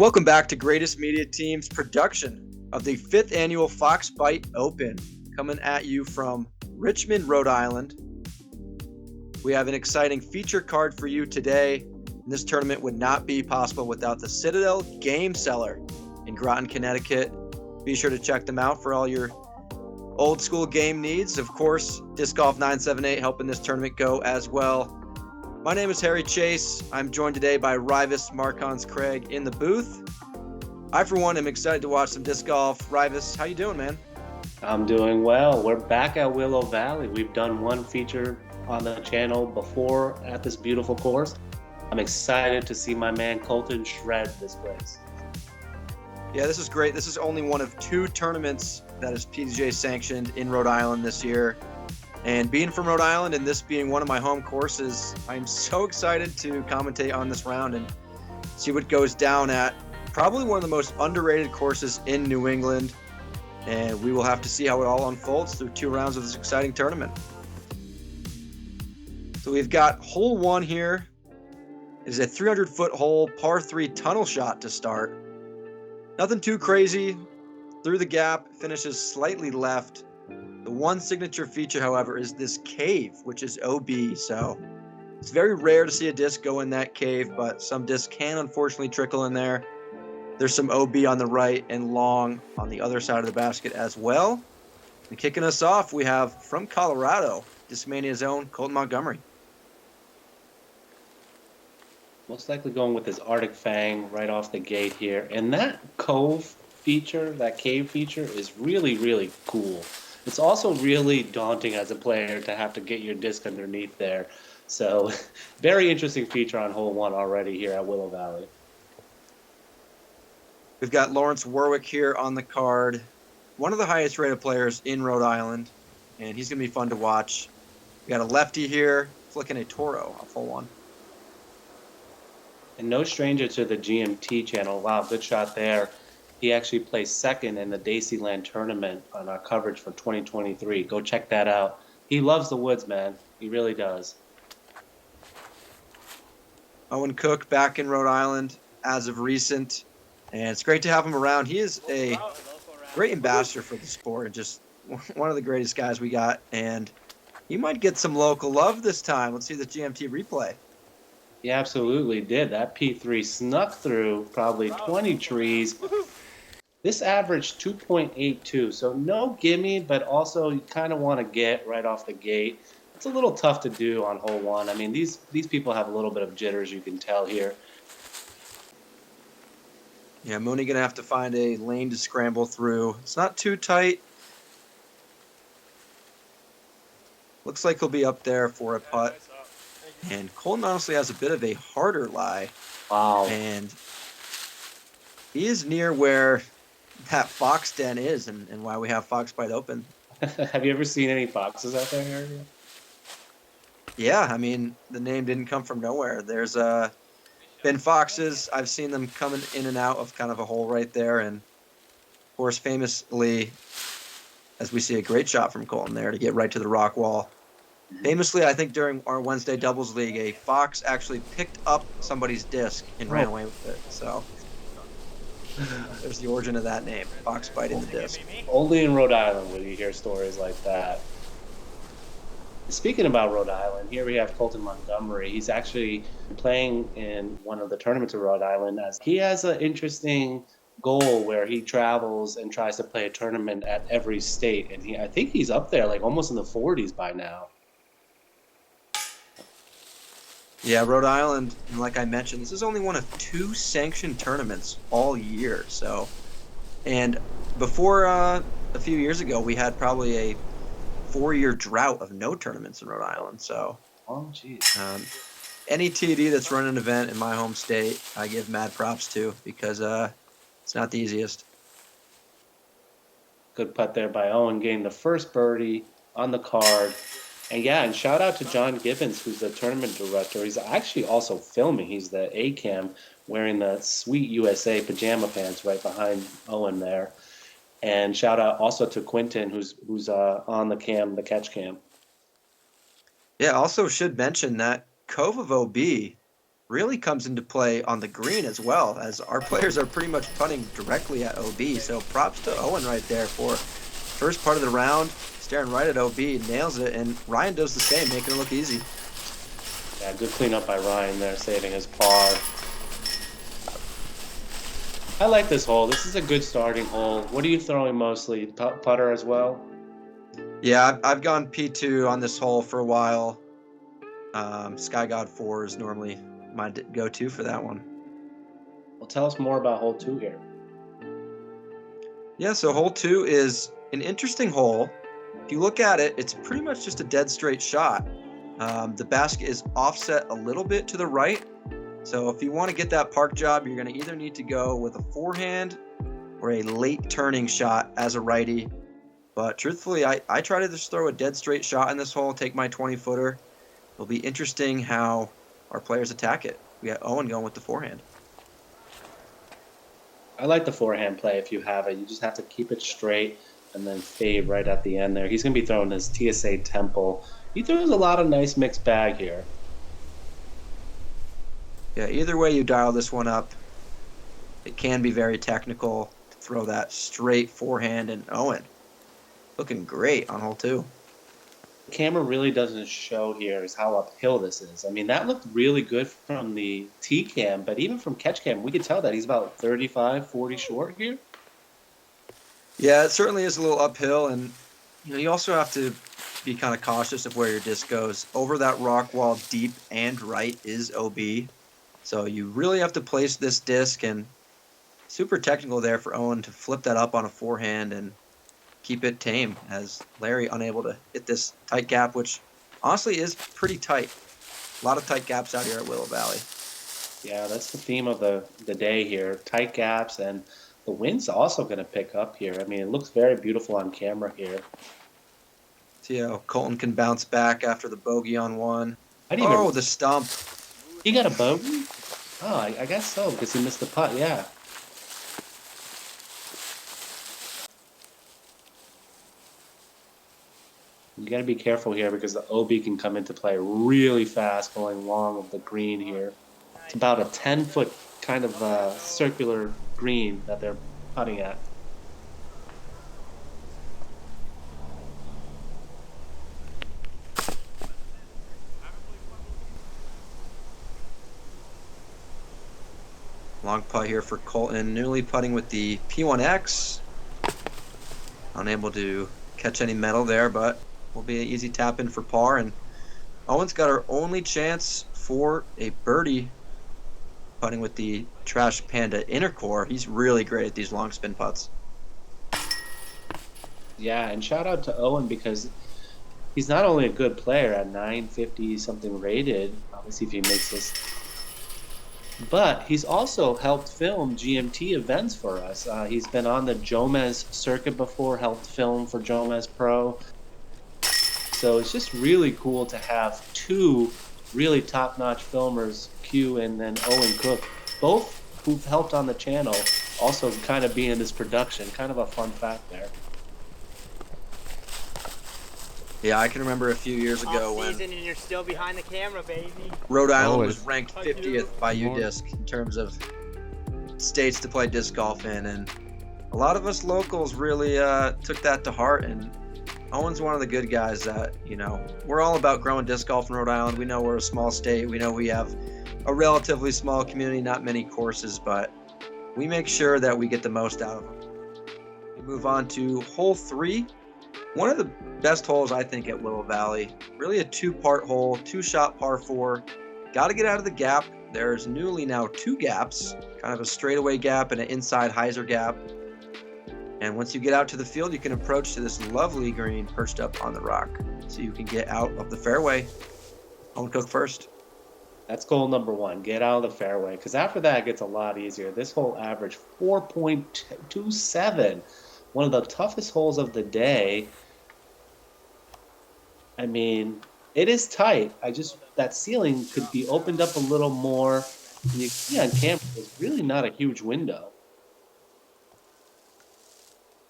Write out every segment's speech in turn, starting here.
Welcome back to Greatest Media Team's production of the 5th annual Foxbite Open, coming at you from Richmond, Rhode Island. We have an exciting feature card for you today. This tournament would not be possible without the Citadel Game Cellar in Groton, Connecticut. Be sure to check them out for all your old school game needs. Of course, Disc Golf 978 helping this tournament go as well. My name is Harry Chase. I'm joined today by Rivas Marcons Craig in the booth. I, for one, am excited to watch some disc golf. Rivas, how you doing, man? I'm doing well. We're back at Willow Valley. We've done one feature on the channel before at this beautiful course. I'm excited to see my man Colten shred this place. Yeah, this is great. This is only one of 2 tournaments that is PDJ sanctioned in Rhode Island this year. And being from Rhode Island and this being one of my home courses, I'm so excited to commentate on this round and see what goes down at probably one of the most underrated courses in New England. And we will have to see how it all unfolds through 2 rounds of this exciting tournament. So we've got hole 1 here. It is a 300-foot hole, par 3 tunnel shot to start. Nothing too crazy. Through the gap, finishes slightly left. The one signature feature, however, is this cave, which is OB. So it's very rare to see a disc go in that cave, but some discs can unfortunately trickle in there. There's some OB on the right and long on the other side of the basket as well. And kicking us off, we have from Colorado, Discmania's own Colten Montgomery. Most likely going with his Arctic Fang right off the gate here. And that cove feature, that cave feature, is really, really cool. It's also really daunting as a player to have to get your disc underneath there. So, very interesting feature on hole 1 already here at Willow Valley. We've got Lawrence Warwick here on the card. One of the highest rated players in Rhode Island, and he's going to be fun to watch. We got a lefty here, flicking a Toro off hole 1. And no stranger to the GMT channel. Wow, good shot there. He actually placed second in the Daceyland tournament on our coverage for 2023. Go check that out. He loves the woods, man. He really does. Owen Cook back in Rhode Island as of recent, and it's great to have him around. He is a great ambassador for the sport and just one of the greatest guys we got, and he might get some local love this time. Let's see the GMT replay. He absolutely did. That P3 snuck through probably 20 trees. This averaged 2.82, so no gimme, but also you kind of want to get right off the gate. It's a little tough to do on hole 1. I mean, these people have a little bit of jitters, you can tell here. Yeah, Mooney going to have to find a lane to scramble through. It's not too tight. Looks like he'll be up there for a putt. And Colten honestly has a bit of a harder lie. Wow. And he is near where that fox den is and why we have Foxbite Open. Have you ever seen any foxes out there? Yeah, I mean, the name didn't come from nowhere. There's been foxes. I've seen them coming in and out of kind of a hole right there. And, of course, famously, as we see a great shot from Colten there to get right to the rock wall. Famously, I think during our Wednesday Doubles League, a fox actually picked up somebody's disc and ran away with it. So there's the origin of that name, fox biting the disc. Only in Rhode Island would you hear stories like that. Speaking about Rhode Island, here we have Colten Montgomery. He's actually playing in one of the tournaments of Rhode Island. As he has an interesting goal where he travels and tries to play a tournament at every state. And I think he's up there like almost in the 40s by now. Yeah, Rhode Island, and like I mentioned, this is only one of 2 sanctioned tournaments all year. So, and before a few years ago, we had probably a 4-year drought of no tournaments in Rhode Island. So, oh, geez. Any TD that's running an event in my home state, I give mad props to because it's not the easiest. Good putt there by Owen, getting the first birdie on the card. And yeah, and shout out to John Gibbons, who's the tournament director. He's actually also filming. He's the A-cam wearing the sweet USA pajama pants right behind Owen there. And shout out also to Quentin, who's on the cam, the catch cam. Yeah, also should mention that Cove of OB really comes into play on the green as well, as our players are pretty much putting directly at OB. So props to Owen right there for first part of the round, staring right at OB, nails it, and Ryan does the same, making it look easy. Yeah, good cleanup by Ryan there, saving his par. I like this hole. This is a good starting hole. What are you throwing mostly? Putter as well? Yeah, I've gone P2 on this hole for a while. Sky God 4 is normally my go-to for that one. Well, tell us more about hole 2 here. Yeah, so hole 2 is an interesting hole. If you look at it, it's pretty much just a dead straight shot. The basket is offset a little bit to the right. So if you want to get that park job, you're going to either need to go with a forehand or a late turning shot as a righty. But truthfully, I try to just throw a dead straight shot in this hole, take my 20-footer. It'll be interesting how our players attack it. We got Owen going with the forehand. I like the forehand play if you have it. You just have to keep it straight and then fade right at the end there. He's going to be throwing his TSA Temple. He throws a lot of nice mixed bag here. Yeah, either way you dial this one up, it can be very technical to throw that straight forehand, and Owen looking great on hole 2. The camera really doesn't show here is how uphill this is. I mean, that looked really good from the T cam, but even from catch cam, we could tell that he's about 35, 40 short here. Yeah, it certainly is a little uphill, and you also have to be kind of cautious of where your disc goes. Over that rock wall, deep and right is OB, so you really have to place this disc, and super technical there for Owen to flip that up on a forehand and keep it tame, as Larry unable to hit this tight gap, which honestly is pretty tight. A lot of tight gaps out here at Willow Valley. Yeah, that's the theme of the day here. Tight gaps, and the wind's also going to pick up here. I mean, it looks very beautiful on camera here. See how Colten can bounce back after the bogey on one. The stump. He got a bogey? Oh, I guess so, because he missed the putt, yeah. You got to be careful here because the OB can come into play really fast going long of the green here. It's about a 10-foot kind of circular green that they're putting at. Long putt here for Colten, newly putting with the P1X. Unable to catch any metal there, but will be an easy tap in for par. And Owen's got our only chance for a birdie, putting with the Trash Panda Intercore. He's really great at these long spin putts. Yeah, and shout out to Owen because he's not only a good player at 950 something rated, obviously if he makes this, but he's also helped film GMT events for us. He's been on the Jomez circuit before, helped film for Jomez Pro. So it's just really cool to have two really top-notch filmers, Q and then Owen Cook, both who've helped on the channel, also kind of be in this production. Kind of a fun fact there. Yeah, I can remember a few years ago when and you're still behind the camera, baby. Rhode Island was ranked 50th by UDisc in terms of states to play disc golf in, and a lot of us locals really took that to heart. And Owen's one of the good guys that, we're all about growing disc golf in Rhode Island. We know we're a small state. We know we have a relatively small community, not many courses, but we make sure that we get the most out of them. We move on to hole 3. One of the best holes, I think, at Willow Valley. Really a two-part hole, two-shot par 4. Got to get out of the gap. There's newly now 2 gaps, kind of a straightaway gap and an inside hyzer gap. And once you get out to the field, you can approach to this lovely green perched up on the rock. So you can get out of the fairway. Owen Cook first. That's goal number 1, get out of the fairway. Because after that, it gets a lot easier. This hole averaged 4.27. One of the toughest holes of the day. I mean, it is tight. That ceiling could be opened up a little more. And you can see on camera, it's really not a huge window.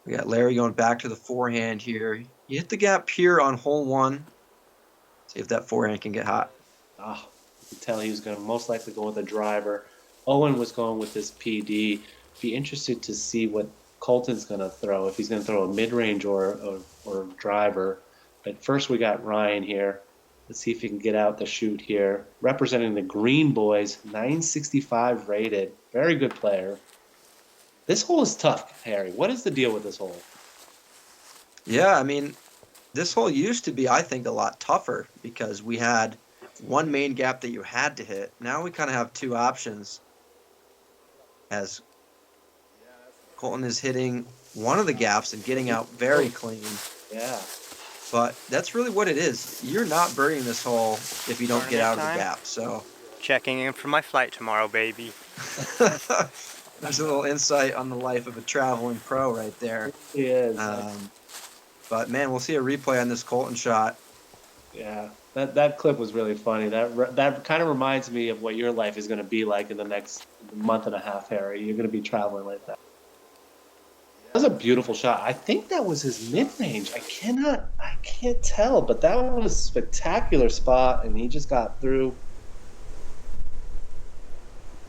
We got Larry going back to the forehand here. You hit the gap here on hole 1. See if that forehand can get hot. Oh, You tell he was going to most likely go with a driver. Owen was going with this PD. Be interested to see what Colten's going to throw, if he's going to throw a mid-range or a driver. But first we got Ryan here. Let's see if he can get out the chute here. Representing the Green Boys, 965 rated. Very good player. This hole is tough, Harry. What is the deal with this hole? Yeah, I mean, this hole used to be, I think, a lot tougher because we had one main gap that you had to hit. Now we kind of have two options as Colten is hitting one of the gaps and getting out very clean. Yeah. But that's really what it is. You're not birdieing this hole if you don't get out of the gap. So checking in for my flight tomorrow, baby. There's a little insight on the life of a traveling pro right there. He is. But man, we'll see a replay on this Colten shot. Yeah, that clip was really funny. That kind of reminds me of what your life is going to be like in the next month and a half, Harry. You're going to be traveling like that. That was a beautiful shot. I think that was his mid-range. I can't tell, but that was a spectacular spot, and he just got through.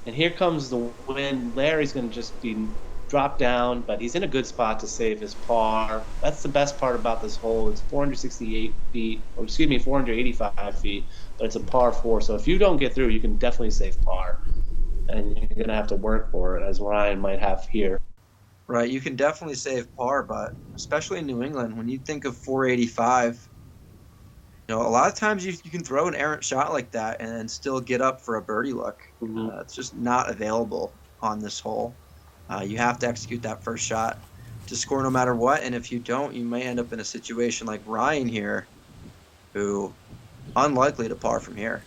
And here comes the wind. Larry's going to just be dropped down, but he's in a good spot to save his par. That's the best part about this hole. It's 468 feet, or excuse me, 485 feet, but it's a par 4. So if you don't get through, you can definitely save par, and you're going to have to work for it, as Ryan might have here. Right, you can definitely save par, but especially in New England, when you think of 485, a lot of times you can throw an errant shot like that and still get up for a birdie look. Mm-hmm. It's just not available on this hole. You have to execute that first shot to score no matter what, and if you don't, you may end up in a situation like Ryan here, who unlikely to par from here.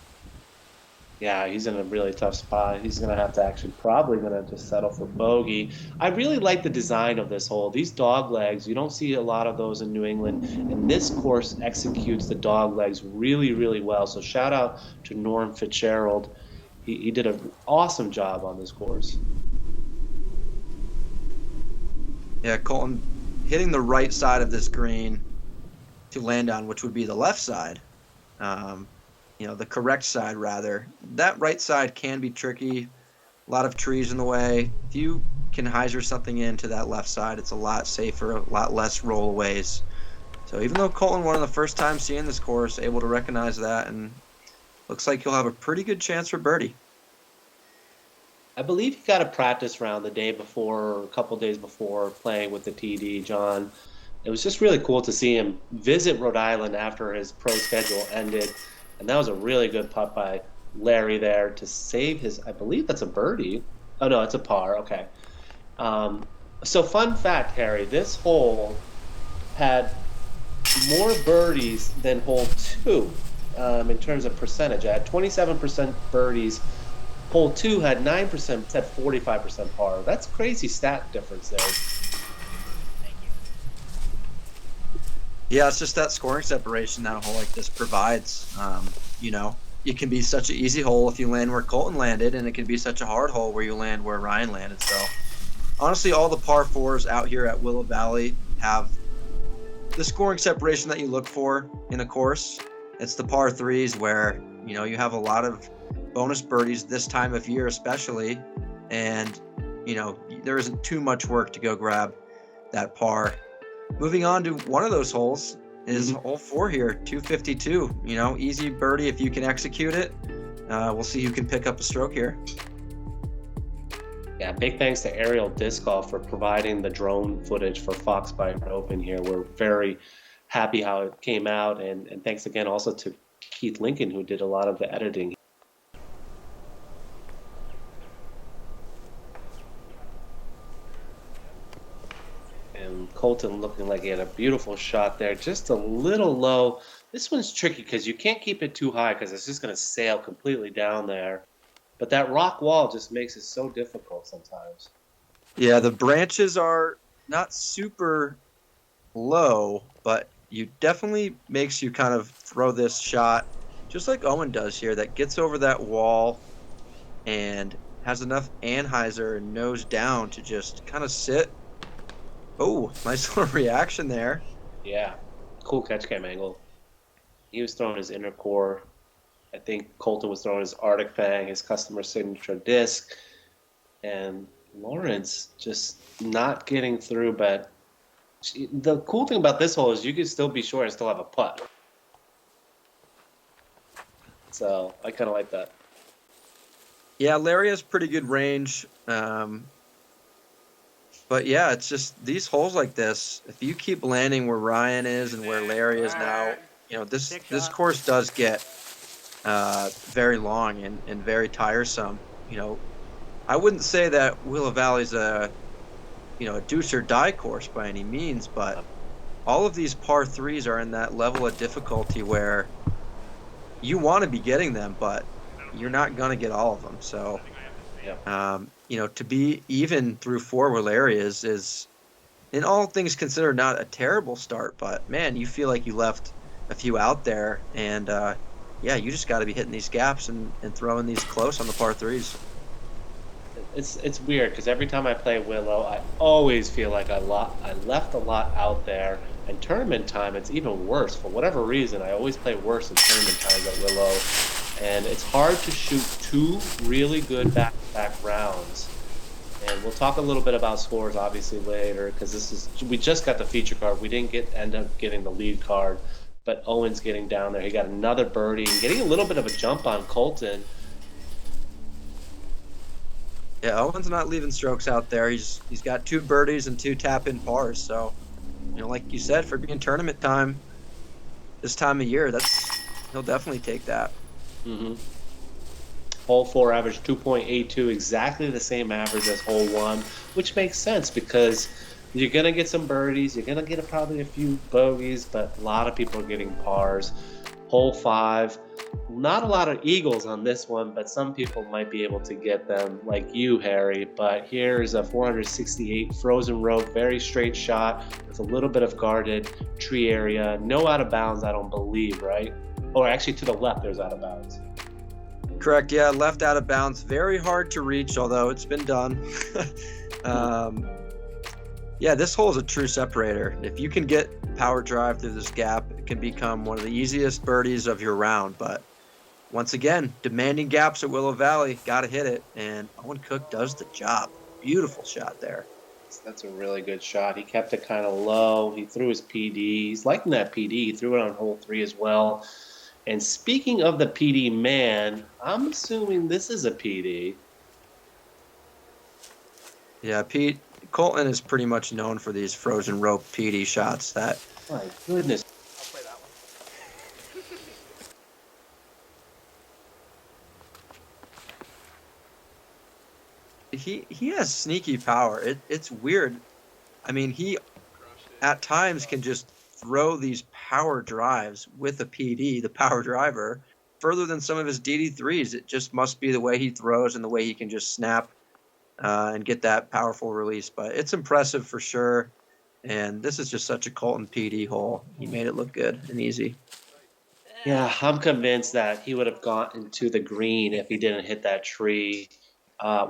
Yeah, he's in a really tough spot. He's going to have to probably going to just settle for bogey. I really like the design of this hole. These dog legs, you don't see a lot of those in New England, and this course executes the dog legs really, really well. So shout out to Norm Fitzgerald. He did an awesome job on this course. Yeah, Colten hitting the right side of this green to land on, which would be the left side. The correct side, rather. That right side can be tricky. A lot of trees in the way. If you can hyzer something into that left side, it's a lot safer, a lot less rollaways. So even though Colten won the first time seeing this course, able to recognize that, and looks like he'll have a pretty good chance for birdie. I believe he got a practice round the day before, or a couple days before, playing with the TD, John. It was just really cool to see him visit Rhode Island after his pro schedule ended. And that was a really good putt by Larry there to save his, I believe that's a birdie. Oh, no, it's a par. Okay. So fun fact, Harry, this hole had more birdies than hole 2 in terms of percentage. I had 27% birdies. Hole 2 had 9%, had 45% par. That's crazy stat difference there. Yeah, it's just that scoring separation that a hole like this provides. It can be such an easy hole if you land where Colten landed, and it can be such a hard hole where you land where Ryan landed. So, honestly, all the par 4s out here at Willow Valley have the scoring separation that you look for in a course. It's the par 3s where, you have a lot of bonus birdies this time of year especially, and, there isn't too much work to go grab that par. Moving on to one of those holes is hole 4 here, 252. Easy birdie if you can execute it. We'll see who can pick up a stroke here. Yeah, big thanks to Aerial Disc Golf for providing the drone footage for Foxbite Open here. We're very happy how it came out, and thanks again also to Keith Lincoln, who did a lot of the editing. And Colten looking like he had a beautiful shot there, just a little low. This one's tricky because you can't keep it too high because it's just going to sail completely down there. But that rock wall just makes it so difficult sometimes. Yeah, the branches are not super low, but you definitely makes you kind of throw this shot, just like Owen does here, that gets over that wall and has enough anhyzer and nose down to just kind of sit. Oh, nice little reaction there. Yeah, cool catch cam angle. He was throwing his inner core I think Colten was throwing his Arctic Fang, his customer signature disc, and Lawrence just not getting through. But the cool thing about this hole is you can still be short and still have a putt. So I kind of like that. Yeah, Larry has pretty good range. But yeah, it's just these holes like this. If you keep landing where Ryan is and where Larry is now, you know, this course does get very long and very tiresome. You know, I wouldn't say that Willow Valley's a deuce or die course by any means, but all of these par threes are in that level of difficulty where you want to be getting them, but you're not going to get all of them. So, to be even through 4 where Larry is, in all things considered, not a terrible start, but man, you feel like you left a few out there, and you just got to be hitting these gaps and throwing these close on the par threes. It's weird because every time I play Willow, I always feel like I left a lot out there. And tournament time, it's even worse. For whatever reason, I always play worse in tournament times at Willow. And it's hard to shoot 2 really good back-to-back rounds. And we'll talk a little bit about scores, obviously, later, because we just got the feature card. We didn't end up getting the lead card. But Owen's getting down there. He got another birdie and getting a little bit of a jump on Colten. Yeah, Owen's not leaving strokes out there. He's got 2 birdies and 2 tap-in pars. So, like you said, for being tournament time, this time of year, he'll definitely take that. Mm-hmm. Hole 4 average 2.82, exactly the same average as hole 1, which makes sense because you're gonna get some birdies, you're gonna get probably a few bogeys, but a lot of people are getting pars. Hole 5. Not a lot of eagles on this one, but some people might be able to get them, like you, Harry. But here's a 468 frozen rope, very straight shot with a little bit of guarded tree area. No out of bounds, I don't believe, right? Or actually to the left, there's out of bounds. Correct, yeah, left out of bounds. Very hard to reach, although it's been done. This hole is a true separator. If you can get power drive through this gap, it can become one of the easiest birdies of your round. But once again, demanding gaps at Willow Valley, got to hit it. And Owen Cook does the job. Beautiful shot there. That's a really good shot. He kept it kind of low. He threw his PD. He's liking that PD. He threw it on hole 3 as well. And speaking of the PD man, I'm assuming this is a PD. Yeah, Colten is pretty much known for these frozen rope PD shots. That. My goodness. I'll play that one. He has sneaky power. It's weird. I mean, he at times can just throw these power drives with a PD, the power driver, further than some of his DD3s. It just must be the way he throws and the way he can just snap and get that powerful release. But it's impressive for sure. And this is just such a Colten PD hole. He made it look good and easy. Yeah, I'm convinced that he would have gotten to the green if he didn't hit that tree,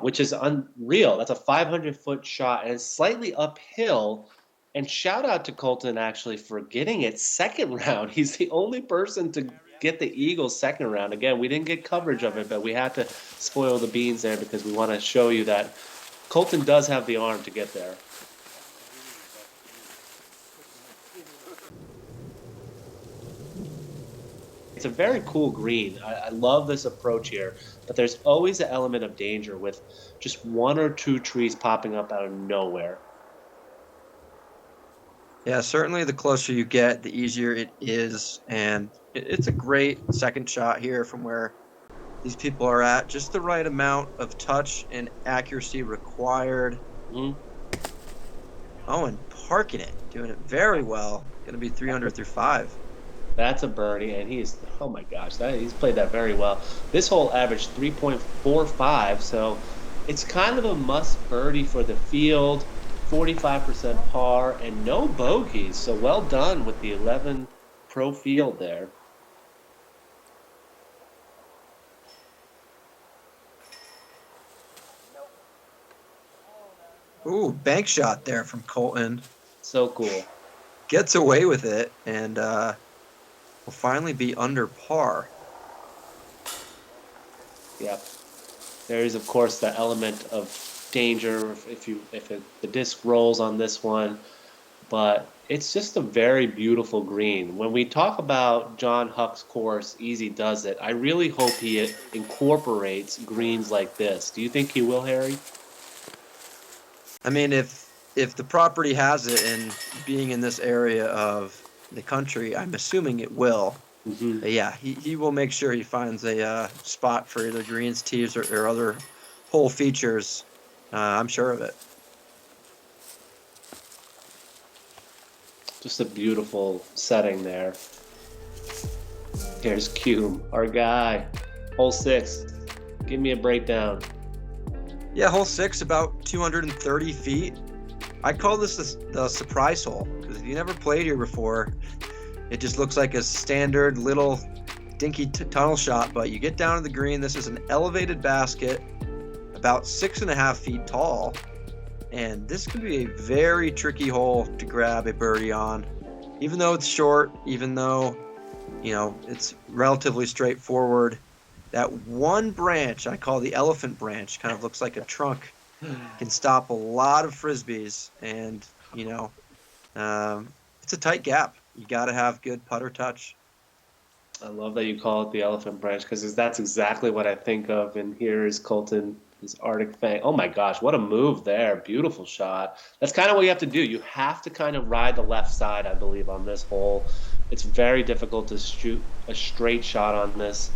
which is unreal. That's a 500-foot shot, and it's slightly uphill. And shout out to Colten, actually, for getting it second round. He's the only person to get the Eagles second round. Again, we didn't get coverage of it, but we had to spoil the beans there because we want to show you that Colten does have the arm to get there. It's a very cool green. I love this approach here, but there's always an element of danger with just 1 or 2 trees popping up out of nowhere. Yeah, certainly the closer you get, the easier it is. And it's a great second shot here from where these people are at. Just the right amount of touch and accuracy required. Mm-hmm. Owen parking it, doing it very well. Going to be 300 through 5. That's a birdie, and oh my gosh, he's played that very well. This hole averaged 3.45, so it's kind of a must birdie for the field. 45% par and no bogeys, so well done with the 11 pro field there. Ooh, bank shot there from Colten. So cool. Gets away with it, and will finally be under par. Yep. There is, of course, the element of danger if the disc rolls on this one, but it's just a very beautiful green. When we talk about John Huck's course, Easy Does It, I really hope he incorporates greens like this. Do you think he will, Harry? I mean, if the property has it, and being in this area of the country, I'm assuming it will. Mm-hmm. But yeah, he will make sure he finds a spot for either greens, tees, or other hole features. I'm sure of it. Just a beautiful setting there. Here's Cume, our guy. Hole 6. Give me a breakdown. Yeah, hole 6, about 230 feet. I call this the surprise hole, because if you never played here before, it just looks like a standard little dinky tunnel shot, but you get down to the green. This is an elevated basket, about 6.5 feet tall, and this could be a very tricky hole to grab a birdie on. Even though it's short, even though, it's relatively straightforward, that one branch, I call the elephant branch, kind of looks like a trunk, can stop a lot of Frisbees, and, it's a tight gap. You got to have good putter touch. I love that you call it the elephant branch, because that's exactly what I think of. And here is Colten, his Arctic Fang. Oh my gosh, what a move there. Beautiful shot. That's kind of what you have to do. You have to kind of ride the left side, I believe, on this hole. It's very difficult to shoot a straight shot on this,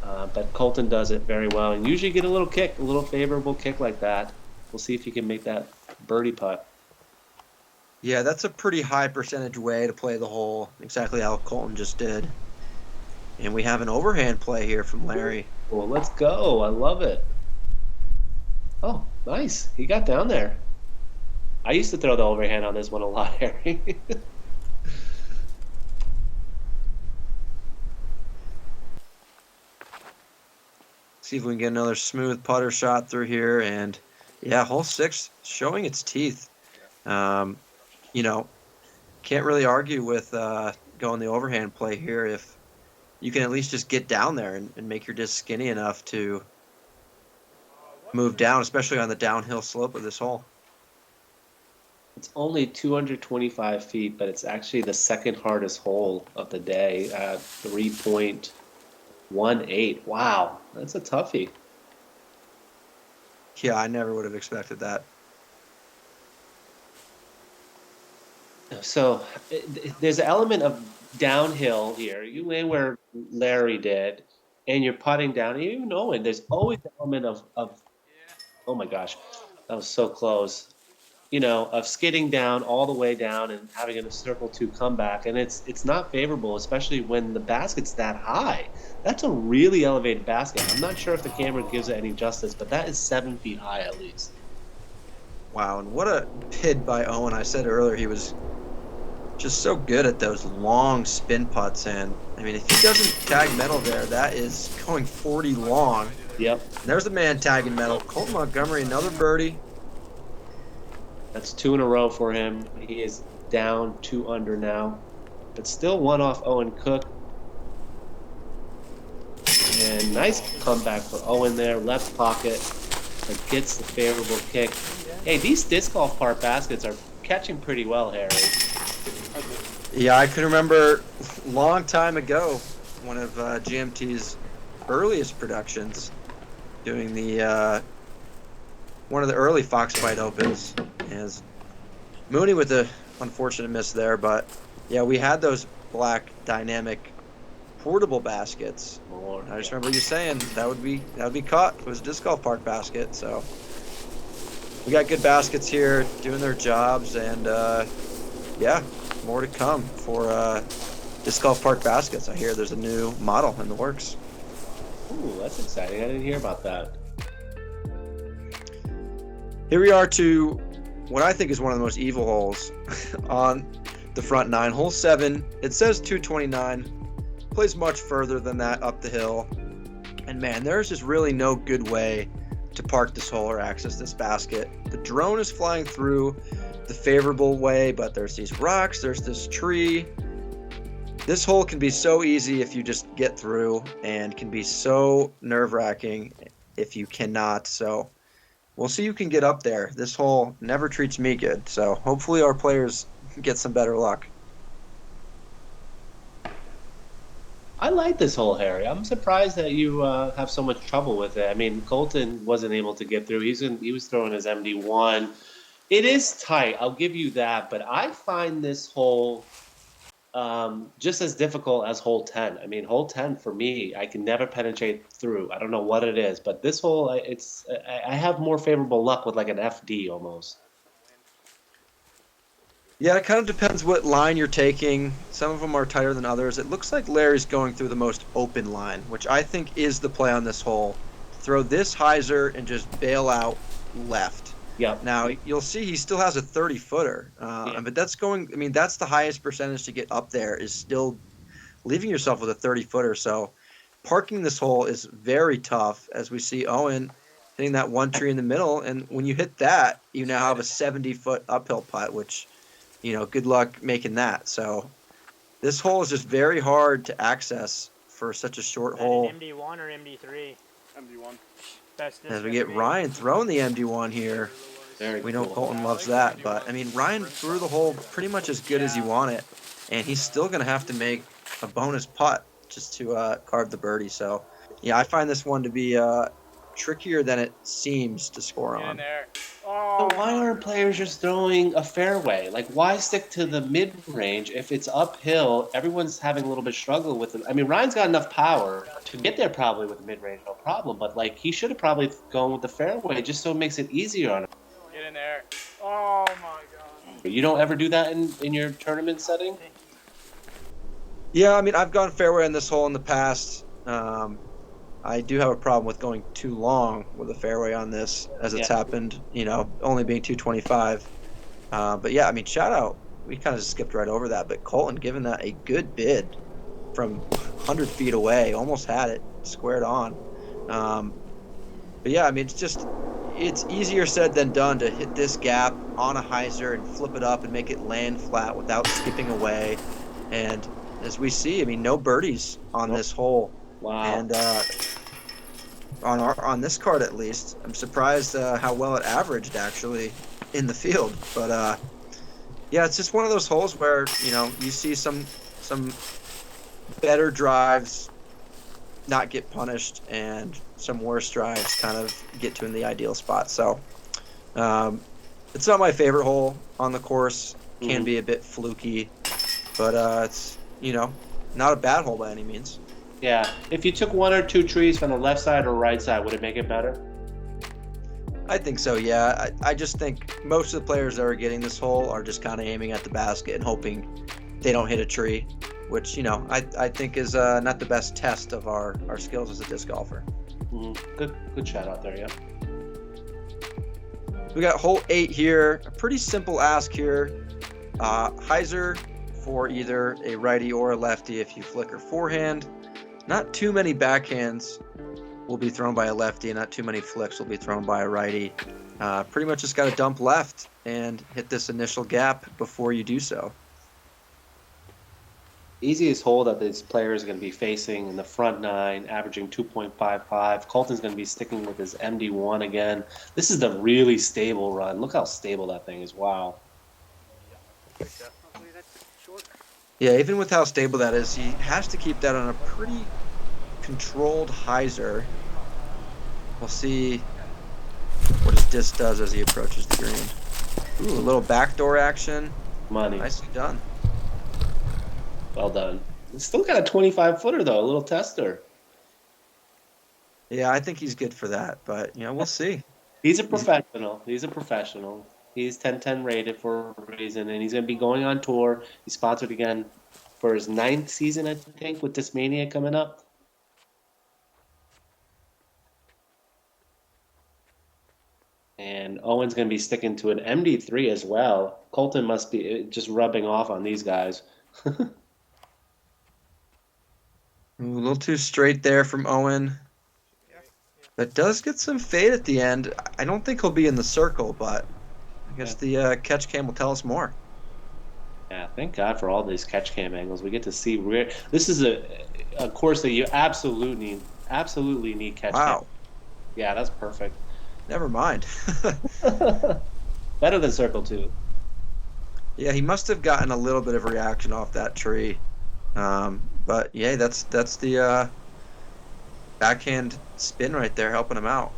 but Colten does it very well. And usually get a little kick, a little favorable kick like that. We'll see if he can make that birdie putt. Yeah, that's a pretty high percentage way to play the hole, exactly how Colten just did. And we have an overhand play here from Larry. Well, let's go. I love it. Oh, nice. He got down there. I used to throw the overhand on this one a lot, Harry. See if we can get another smooth putter shot through here. And yeah, hole 6 showing its teeth. Can't really argue with going the overhand play here if you can at least just get down there and make your disc skinny enough to move down, especially on the downhill slope of this hole. It's only 225 feet, but it's actually the second hardest hole of the day at 3.18. Wow, that's a toughie. Yeah, I never would have expected that. So there's an element of downhill here. You land where Larry did, and you're putting down. And even Owen, there's always an element of oh my gosh, that was so close. Of skidding down all the way down and having a circle 2 comeback, and it's not favorable, especially when the basket's that high. That's a really elevated basket. I'm not sure if the camera gives it any justice, but that is 7 feet high at least. Wow, and what a pid by Owen. I said earlier he was just so good at those long spin putts, and I mean, if he doesn't tag metal there, that is going 40 long. Yep. And there's the man tagging metal. Colten Montgomery, another birdie. That's 2 in a row for him. He is down 2 under now, but still 1 off Owen Cook. And nice comeback for Owen there, left pocket, but gets the favorable kick. Hey, these disc golf part baskets are catching pretty well, Harry. Yeah, I can remember a long time ago, one of GMT's earliest productions, doing the one of the early Foxbite Opens. As Mooney with the unfortunate miss there, but yeah, we had those black dynamic portable baskets. I just remember you saying that would be caught. It was a disc golf park basket, so we got good baskets here doing their jobs, and yeah, more to come for disc golf park baskets. I hear there's a new model in the works. Ooh, that's exciting. I didn't hear about that. Here we are to what I think is one of the most evil holes on the front 9. Hole 7, it says 229, plays much further than that up the hill. And man, there's just really no good way to park this hole or access this basket. The drone is flying through the favorable way, but there's these rocks, there's this tree. This hole can be so easy if you just get through, and can be so nerve-wracking if you cannot. So we'll see who can get up there. This hole never treats me good, so hopefully our players get some better luck. I like this hole, Harry. I'm surprised that you have so much trouble with it. I mean, Colten wasn't able to get through. He was throwing his MD1. It is tight, I'll give you that, but I find this hole just as difficult as hole 10. I mean, hole 10 for me, I can never penetrate through. I don't know what it is, but this hole, I have more favorable luck with like an FD almost. Yeah, it kind of depends what line you're taking. Some of them are tighter than others. It looks like Larry's going through the most open line, which I think is the play on this hole. Throw this hyzer and just bail out left. Yep. Now, you'll see he still has a 30-footer, but that's going, I mean, that's the highest percentage to get up there, is still leaving yourself with a 30-footer. So parking this hole is very tough, as we see Owen hitting that one tree in the middle. And when you hit that, you now have a 70-foot uphill putt, which, you know, good luck making that. So this hole is just very hard to access for such a short hole. MD1 or MD3? MD1. As we get Ryan throwing the MD1 here. We know Colten loves that, but I mean, Ryan threw the hole pretty much as good as you want it, and he's still going to have to make a bonus putt just to carve the birdie. So, yeah, I find this one to be trickier than it seems to score on. So why aren't players just throwing a fairway? Like, why stick to the mid-range if it's uphill? Everyone's having a little bit of struggle with it. I mean, Ryan's got enough power to get there probably with the mid-range, no problem. But, like, he should have probably gone with the fairway just so it makes it easier on him. Get in there. Oh, my God. You don't ever do that in your tournament setting? Yeah, I mean, I've gone fairway on this hole in the past. I do have a problem with going too long with a fairway on this, as it's happened, you know, only being 225. But yeah, I mean, shout out. We kind of just skipped right over that, but Colten giving that a good bid from 100 feet away, almost had it squared on. But yeah, I mean, it's easier said than done to hit this gap on a hyzer and flip it up and make it land flat without skipping away. And as we see, I mean, no birdies on this hole. Wow. And on this card at least, I'm surprised how well it averaged actually in the field. But yeah, it's just one of those holes where, you know, you see some better drives not get punished, and some worse drives kind of get to in the ideal spot. So it's not my favorite hole on the course. Can be a bit fluky, but it's, you know, not a bad hole by any means. Yeah. If you took one or two trees from the left side or right side, would it make it better? I think so, yeah. I just think most of the players that are getting this hole are just kind of aiming at the basket and hoping they don't hit a tree, which, you know, I think is not the best test of our skills as a disc golfer. Good shout out there, yeah. We got hole 8 here. A pretty simple ask here. Hyzer for either a righty or a lefty if you flicker forehand. Not too many backhands will be thrown by a lefty, and not too many flicks will be thrown by a righty. Pretty much just got to dump left and hit this initial gap before you do so. Easiest hole that this player is going to be facing in the front 9, averaging 2.55. Colten's going to be sticking with his MD1 again. This is the really stable run. Look how stable that thing is. Wow. Yeah, even with how stable that is, he has to keep that on a pretty controlled hyzer. We'll see what his disc does as he approaches the green. Ooh, a little backdoor action. Money. Nicely done. Well done. It's still got a 25-footer, though, a little tester. Yeah, I think he's good for that, but, you know, we'll see. He's a professional. He's a professional. He's 10-10 rated for a reason, and he's going to be going on tour. He's sponsored again for his 9th season, I think, with GreatestMEDIAteam coming up. And Owen's going to be sticking to an MD3 as well. Colten must be just rubbing off on these guys. A little too straight there from Owen. But does get some fade at the end. I don't think he'll be in the circle, but I guess the catch cam will tell us more. Yeah, thank God for all these catch cam angles. We get to see where this is a course that you absolutely need catch cam. Wow. Yeah, that's perfect. Never mind. Better than Circle 2. Yeah, he must have gotten a little bit of reaction off that tree. But yeah, that's the backhand spin right there helping him out.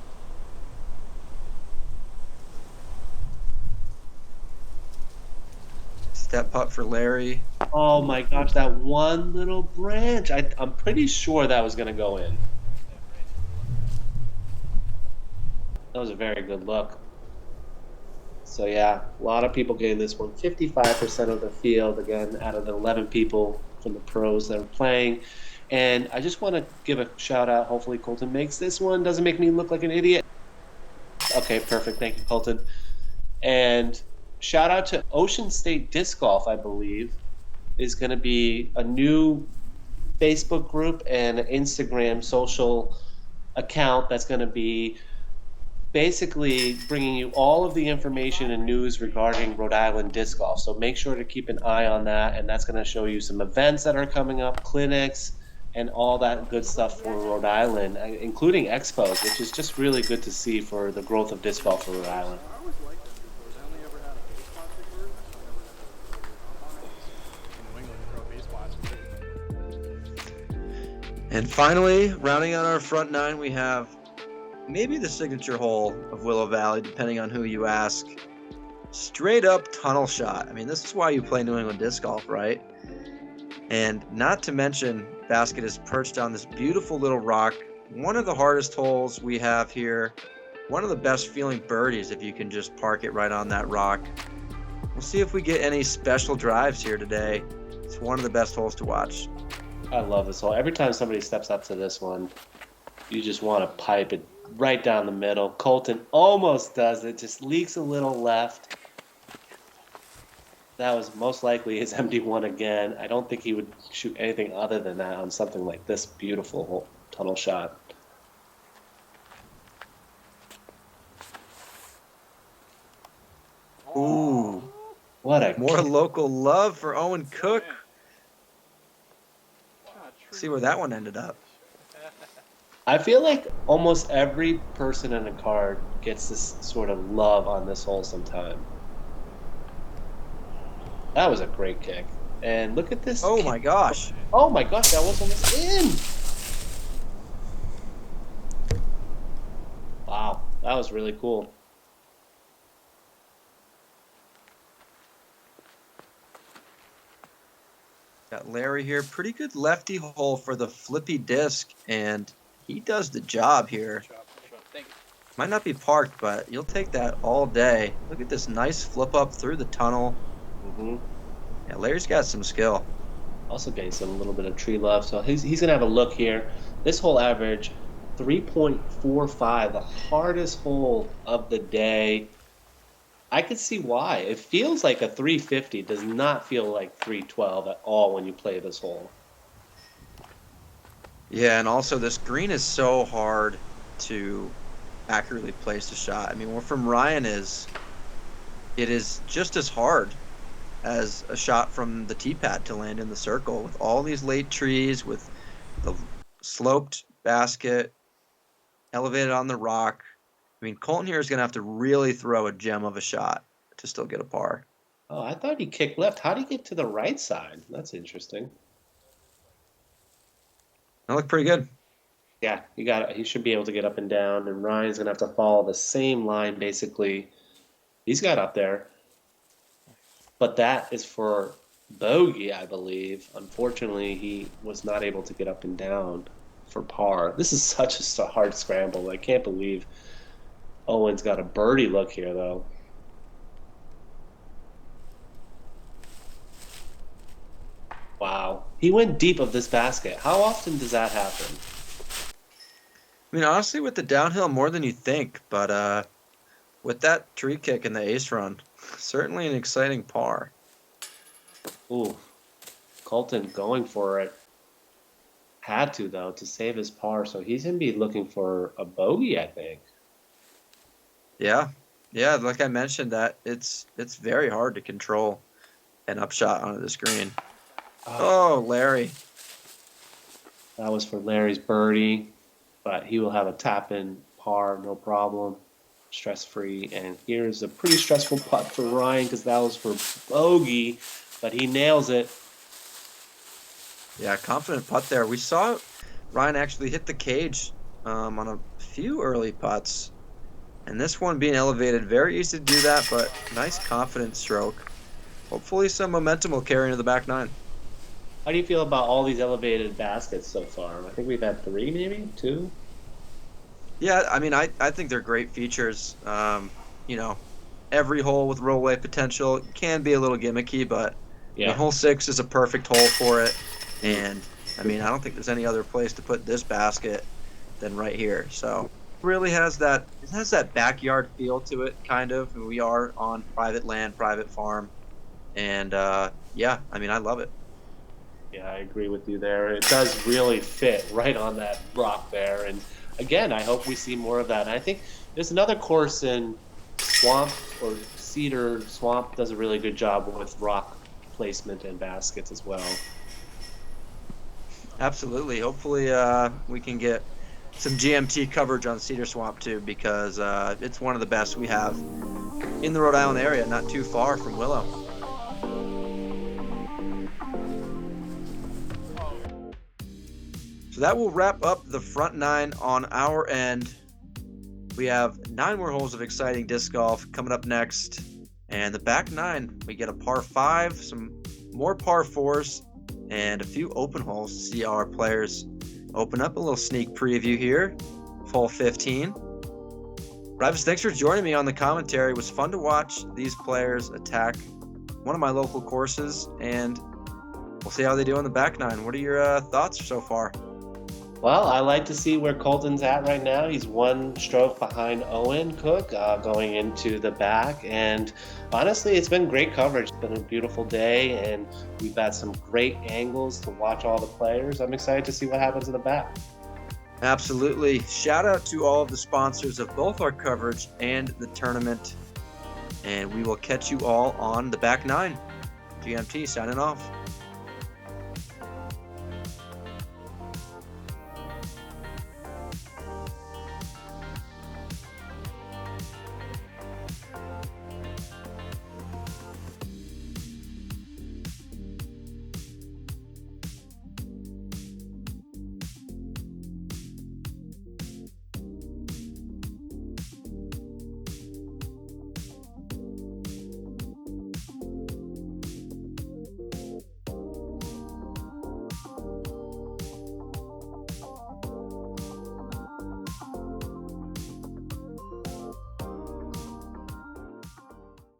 Step putt for Larry. Oh my gosh, that one little branch. I'm pretty sure that was going to go in. That was a very good look. So yeah, a lot of people gave this one 55% of the field, again, out of the 11 people from the pros that are playing. And I just want to give a shout out. Hopefully Colten makes this one. Doesn't make me look like an idiot. Okay, perfect. Thank you, Colten. And shout out to Ocean State Disc Golf, I believe, is going to be a new Facebook group and an Instagram social account that's going to be basically bringing you all of the information and news regarding Rhode Island disc golf. So make sure to keep an eye on that, and that's going to show you some events that are coming up, clinics, and all that good stuff for Rhode Island, including expos, which is just really good to see for the growth of disc golf for Rhode Island. I always liked them because I only ever had a base plastic version, so I never had a New England Pro base plastic. And finally, rounding out our front nine, we have maybe the signature hole of Willow Valley, depending on who you ask. Straight up tunnel shot. I mean, this is why you play New England disc golf, right? And not to mention, basket is perched on this beautiful little rock. One of the hardest holes we have here. One of the best feeling birdies if you can just park it right on that rock. We'll see if we get any special drives here today. It's one of the best holes to watch. I love this hole. Every time somebody steps up to this one, you just want to pipe it right down the middle. Colten almost does it, just leaks a little left. That was most likely his MD1 again. I don't think he would shoot anything other than that on something like this beautiful tunnel shot. Ooh. What a More local love for Owen Cook. See where that one ended up. I feel like almost every person in a card gets this sort of love on this hole sometime. That was a great kick. And look at this. Oh kick. my gosh. Oh my gosh, that was almost in. Wow, that was really cool. Got Larry here. Pretty good lefty hole for the flippy disc, and he does the job here. Thank you. Might not be parked, but you'll take that all day. Look at this nice flip up through the tunnel. Mm-hmm. Yeah, Larry's got some skill. Also getting some little bit of tree love, so he's going to have a look here. This hole average 3.45, the hardest hole of the day. I could see why. It feels like a 350. Does not feel like 312 at all when you play this hole. Yeah, and also this green is so hard to accurately place a shot. I mean, what from Ryan is, it is just as hard as a shot from the tee pad to land in the circle with all these late trees, with the sloped basket, elevated on the rock. I mean, Colten here is going to have to really throw a gem of a shot to still get a par. Oh, I thought he kicked left. How did he get to the right side? That's interesting. That looked pretty good. Yeah, he should be able to get up and down, and Ryan's going to have to follow the same line, basically. He's got up there. But that is for bogey, I believe. Unfortunately, he was not able to get up and down for par. This is such a hard scramble. I can't believe Owen's got a birdie look here, though. Wow. He went deep of this basket. How often does that happen? I mean, honestly, with the downhill, more than you think. But with that tree kick and the ace run, certainly an exciting par. Ooh. Colten going for it. Had to, though, to save his par. So he's going to be looking for a bogey, I think. Yeah, like I mentioned, that it's very hard to control. An upshot onto the screen. Oh, Larry. That was for Larry's birdie, but he will have a tap-in par, no problem, stress-free. And here's a pretty stressful putt for Ryan because that was for bogey, but he nails it. Yeah, confident putt there. We saw Ryan actually hit the cage on a few early putts. And this one being elevated, very easy to do that, but nice confident stroke. Hopefully some momentum will carry into the back nine. How do you feel about all these elevated baskets so far? I think we've had 3, maybe 2. Yeah, I mean, I think they're great features. You know, every hole with rollaway potential can be a little gimmicky, but hole 6 is a perfect hole for it. And, I mean, I don't think there's any other place to put this basket than right here. So really has that backyard feel to it, kind of. We are on private land, private farm. And, yeah, I mean, I love it. Yeah, I agree with you there. It does really fit right on that rock there. And again, I hope we see more of that. And I think there's another course in Swamp or Cedar Swamp does a really good job with rock placement and baskets as well. Absolutely. Hopefully we can get some GMT coverage on Cedar Swamp too, because it's one of the best we have in the Rhode Island area, not too far from Willow. So that will wrap up the front nine on our end. We have 9 more holes of exciting disc golf coming up next. And the back nine, we get a par 5, some more par 4s, and a few open holes to see our players open up. A little sneak preview here of hole 15. Rivas, thanks for joining me on the commentary. It was fun to watch these players attack one of my local courses, and we'll see how they do on the back nine. What are your thoughts so far? Well, I like to see where Colten's at right now. He's 1 stroke behind Owen Cook going into the back. And honestly, it's been great coverage. It's been a beautiful day, and we've got some great angles to watch all the players. I'm excited to see what happens in the back. Absolutely. Shout out to all of the sponsors of both our coverage and the tournament. And we will catch you all on the back nine. GMT signing off.